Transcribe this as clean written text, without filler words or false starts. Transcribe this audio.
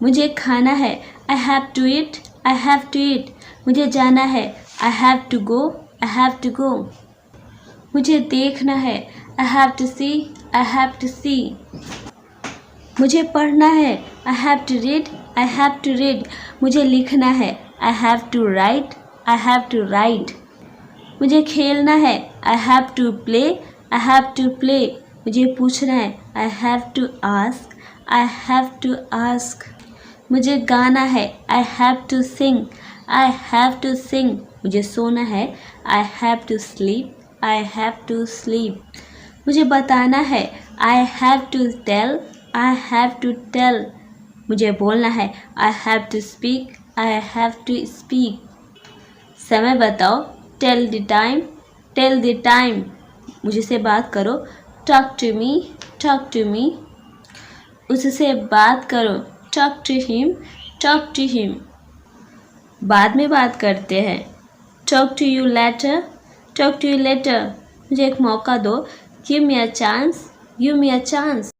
मुझे खाना है, I have to eat, I have to eat. मुझे जाना है, I have to go, I have to go. मुझे देखना है, I have to see, I have to see. मुझे पढ़ना है, I have to read, I have to read. मुझे लिखना है, I have to write, I have to write. मुझे खेलना है, I have to play, I have to play. मुझे पूछना है, I have to ask, I have to ask. मुझे गाना है, I have to sing, I have to sing. मुझे सोना है, I have to sleep, I have to sleep. मुझे बताना है, I have to tell, I have to tell. मुझे बोलना है, I have to speak, I have to speak. समय बताओ, tell the time, tell the time. मुझसे बात करो, talk to me, talk to me. उससे बात करो, talk to him, talk to him. बाद में बात करते हैं, talk to you later, talk to you later. मुझे एक मौका दो, give me a chance, give me a chance.